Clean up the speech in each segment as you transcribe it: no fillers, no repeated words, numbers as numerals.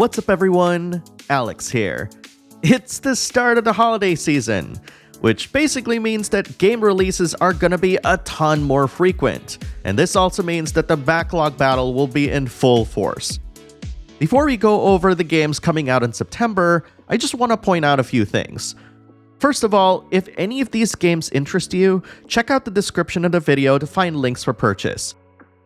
What's up everyone? Alex here. It's the start of the holiday season, which basically means that game releases are gonna be a ton more frequent, and this also means that the backlog battle will be in full force. Before we go over the games coming out in September, I just want to point out a few things. First of all, if any of these games interest you, check out the description of the video to find links for purchase.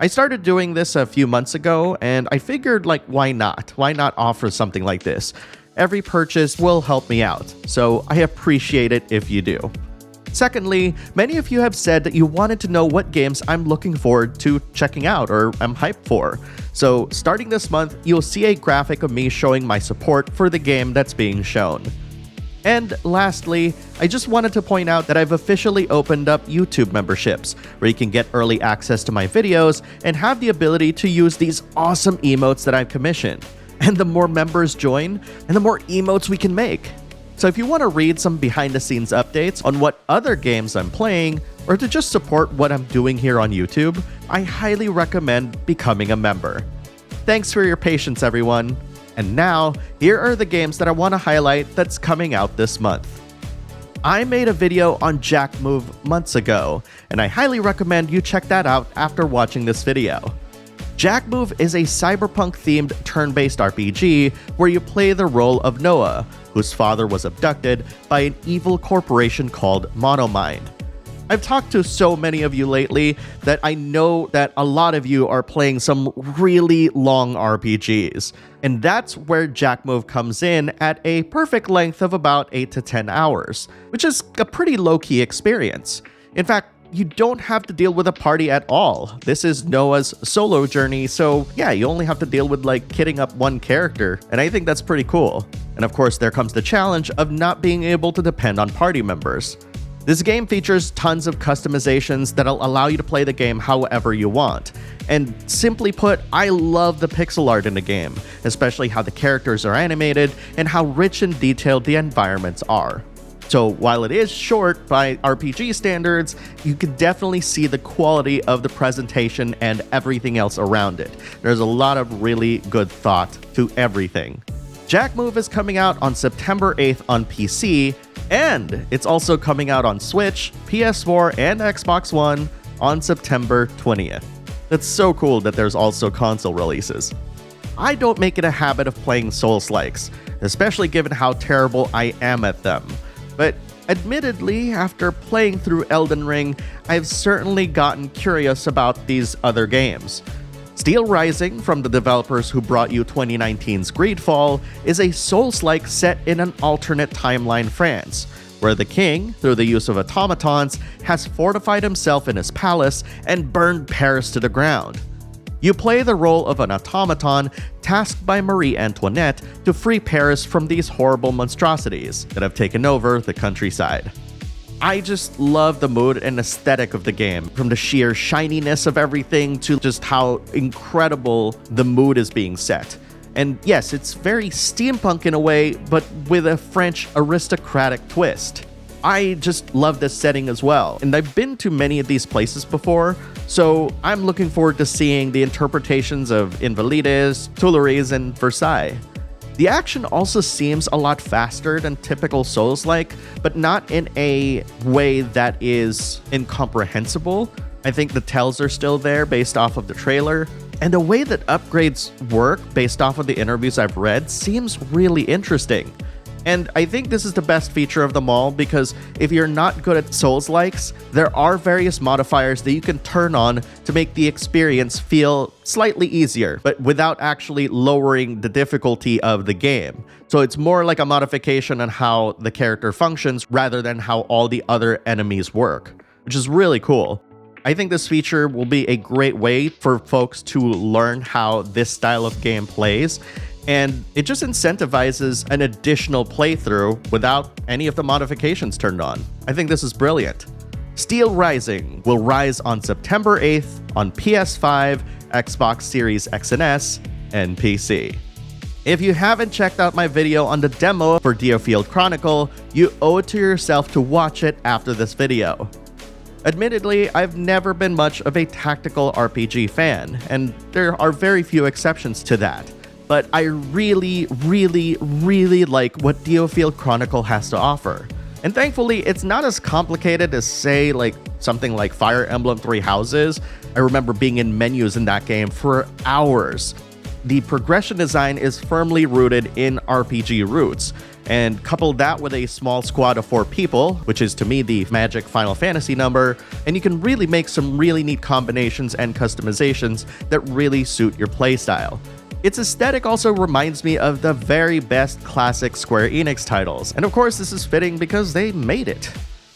I started doing this a few months ago, and I figured, why not? Why not offer something like this? Every purchase will help me out, so I appreciate it if you do. Secondly, many of you have said that you wanted to know what games I'm looking forward to checking out or I'm hyped for. So starting this month, you'll see a graphic of me showing my support for the game that's being shown. And lastly, I just wanted to point out that I've officially opened up YouTube memberships, where you can get early access to my videos and have the ability to use these awesome emotes that I've commissioned. And the more members join, and the more emotes we can make. So if you want to read some behind-the-scenes updates on what other games I'm playing, or to just support what I'm doing here on YouTube, I highly recommend becoming a member. Thanks for your patience, everyone. And now, here are the games that I want to highlight that's coming out this month. I made a video on Jack Move months ago, and I highly recommend you check that out after watching this video. Jack Move is a cyberpunk-themed turn-based RPG where you play the role of Noah, whose father was abducted by an evil corporation called Monomind. I've talked to so many of you lately that I know that a lot of you are playing some really long RPGs, and that's where Jack Move comes in at a perfect length of about 8 to 10 hours, which is a pretty low-key experience. In fact, you don't have to deal with a party at all. This is Noah's solo journey, so yeah, you only have to deal with kitting up one character, and I think that's pretty cool. And of course, there comes the challenge of not being able to depend on party members. This game features tons of customizations that'll allow you to play the game however you want. And simply put, I love the pixel art in the game, especially how the characters are animated and how rich and detailed the environments are. So while it is short by RPG standards, you can definitely see the quality of the presentation and everything else around it. There's a lot of really good thought to everything. Jack Move is coming out on September 8th on PC, and it's also coming out on Switch, PS4, and Xbox One on September 20th. That's so cool that there's also console releases. I don't make it a habit of playing Soulstice, especially given how terrible I am at them. But admittedly, after playing through Elden Ring, I've certainly gotten curious about these other games. Steelrising, from the developers who brought you 2019's Greedfall, is a Souls-like set in an alternate timeline France, where the king, through the use of automatons, has fortified himself in his palace and burned Paris to the ground. You play the role of an automaton tasked by Marie Antoinette to free Paris from these horrible monstrosities that have taken over the countryside. I just love the mood and aesthetic of the game, from the sheer shininess of everything to just how incredible the mood is being set. And yes, it's very steampunk in a way, but with a French aristocratic twist. I just love this setting as well, and I've been to many of these places before, so I'm looking forward to seeing the interpretations of Invalides, Tuileries, and Versailles. The action also seems a lot faster than typical Souls-like, but not in a way that is incomprehensible. I think the tells are still there based off of the trailer, and the way that upgrades work based off of the interviews I've read seems really interesting. And I think this is the best feature of them all, because if you're not good at Souls-likes, there are various modifiers that you can turn on to make the experience feel slightly easier, but without actually lowering the difficulty of the game. So it's more like a modification on how the character functions rather than how all the other enemies work, which is really cool. I think this feature will be a great way for folks to learn how this style of game plays, and it just incentivizes an additional playthrough without any of the modifications turned on. I think this is brilliant. Steelrising will rise on September 8th on PS5, Xbox Series X and S, and PC. If you haven't checked out my video on the demo for DioField Chronicle, you owe it to yourself to watch it after this video. Admittedly, I've never been much of a tactical RPG fan, and there are very few exceptions to that. but I really like what DioField Chronicle has to offer. And thankfully, it's not as complicated as, say, like something like Fire Emblem Three Houses. I remember being in menus in that game for hours. The progression design is firmly rooted in RPG roots, and couple that with a small squad of 4 people, which is to me the magic Final Fantasy number, and you can really make some really neat combinations and customizations that really suit your playstyle. Its aesthetic also reminds me of the very best classic Square Enix titles, and of course this is fitting because they made it.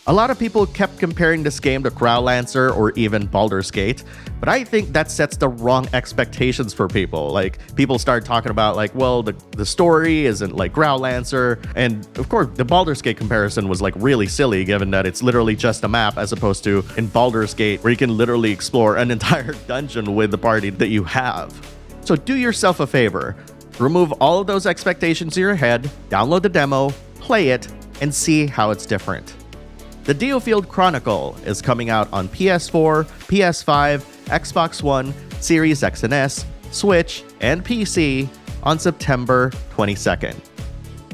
A lot of people kept comparing this game to Growlancer or even Baldur's Gate, but I think that sets the wrong expectations for people. Like, people start talking about like, well, the story isn't like Growlancer, and of course the Baldur's Gate comparison was like really silly given that it's literally just a map as opposed to in Baldur's Gate where you can literally explore an entire dungeon with the party that you have. So do yourself a favor, remove all of those expectations in your head, download the demo, play it, and see how it's different. The DioField Chronicle is coming out on PS4, PS5, Xbox One, Series X and S, Switch, and PC on September 22nd.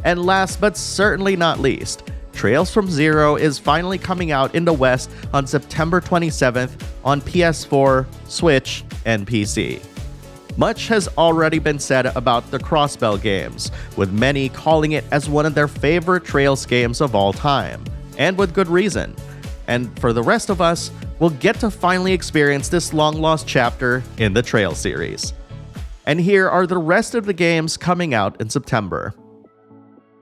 And last but certainly not least, Trails from Zero is finally coming out in the West on September 27th on PS4, Switch, and PC. Much has already been said about the Crossbell games, with many calling it as one of their favorite Trails games of all time. And with good reason. And for the rest of us, we'll get to finally experience this long-lost chapter in the Trails series. And here are the rest of the games coming out in September.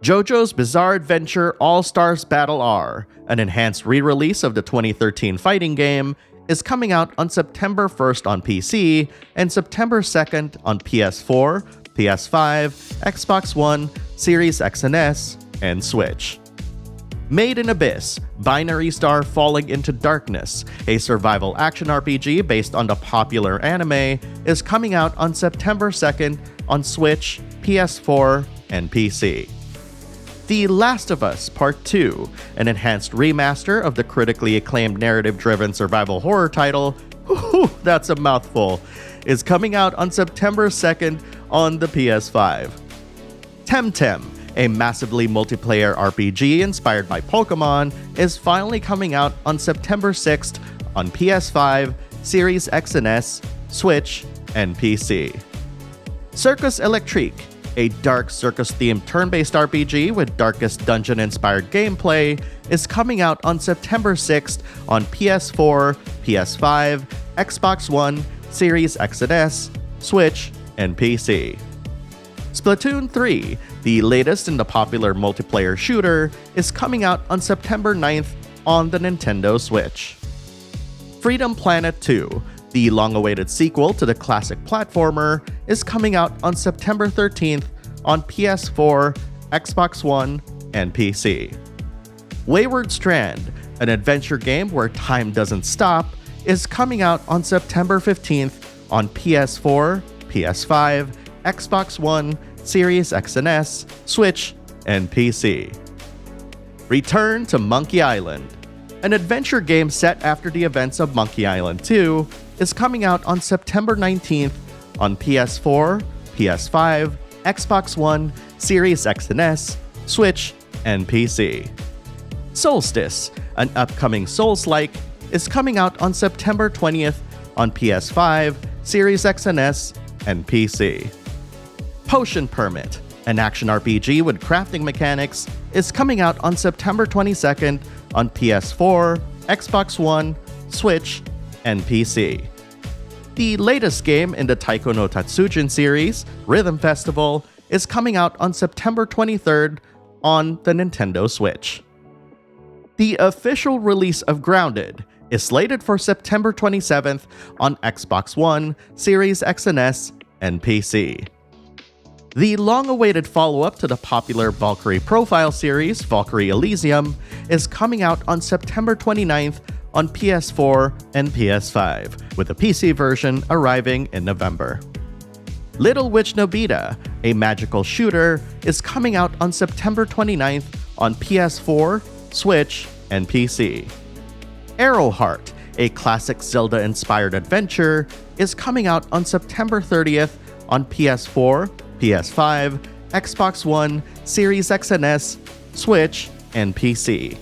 JoJo's Bizarre Adventure All-Stars Battle R, an enhanced re-release of the 2013 fighting game, is coming out on September 1st on PC and September 2nd on PS4, PS5, Xbox One, Series X and S, and Switch. Made in Abyss, Binary Star Falling into Darkness, a survival action RPG based on the popular anime, is coming out on September 2nd on Switch, PS4, and PC. The Last of Us Part 2, an enhanced remaster of the critically acclaimed narrative-driven survival horror title, that's a mouthful, is coming out on September 2nd on the PS5. Temtem, a massively multiplayer RPG inspired by Pokemon, is finally coming out on September 6th on PS5, Series X and S, Switch, and PC. Circus Electrique, a dark circus-themed turn-based RPG with Darkest Dungeon-inspired gameplay, is coming out on September 6th on PS4, PS5, Xbox One, Series X and S, Switch, and PC. Splatoon 3, the latest in the popular multiplayer shooter, is coming out on September 9th on the Nintendo Switch. Freedom Planet 2, the long-awaited sequel to the classic platformer, is coming out on September 13th on PS4, Xbox One, and PC. Wayward Strand, an adventure game where time doesn't stop, is coming out on September 15th on PS4, PS5, Xbox One, Series X and S, Switch, and PC. Return to Monkey Island, an adventure game set after the events of Monkey Island 2, is coming out on September 19th on PS4, PS5, Xbox One, Series X and S, Switch, and PC. Soulstice, an upcoming Souls-like, is coming out on September 20th on PS5, Series X and S, and PC. Potion Permit, an action RPG with crafting mechanics, is coming out on September 22nd on PS4, Xbox One, Switch, and PC. The latest game in the Taiko no Tatsujin series, Rhythm Festival, is coming out on September 23rd on the Nintendo Switch. The official release of Grounded is slated for September 27th on Xbox One, Series X and S, and PC. The long-awaited follow-up to the popular Valkyrie profile series, Valkyrie Elysium, is coming out on September 29th on PS4 and PS5, with the PC version arriving in November. Little Witch Nobita, a magical shooter, is coming out on September 29th on PS4, Switch, and PC. Arrowheart, a classic Zelda-inspired adventure, is coming out on September 30th on PS4, PS5, Xbox One, Series X and S, Switch, and PC.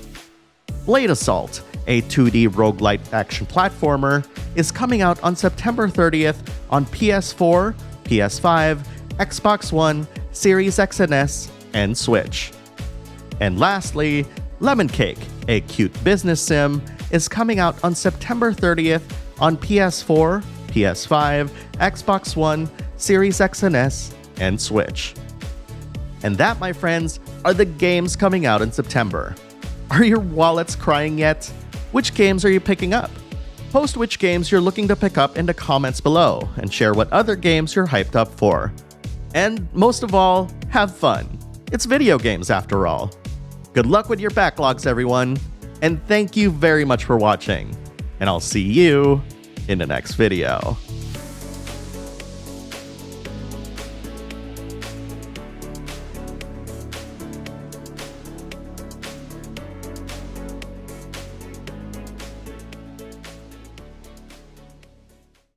Blade Assault, a 2D roguelite action platformer, is coming out on September 30th on PS4, PS5, Xbox One, Series X and S, and Switch. And lastly, Lemon Cake, a cute business sim, is coming out on September 30th on PS4, PS5, Xbox One, Series X and S, and Switch. And that, my friends, are the games coming out in September. Are your wallets crying yet? Which games are you picking up? Post which games you're looking to pick up in the comments below, and share what other games you're hyped up for. And most of all, have fun. It's video games after all. Good luck with your backlogs, everyone, and thank you very much for watching. And I'll see you in the next video.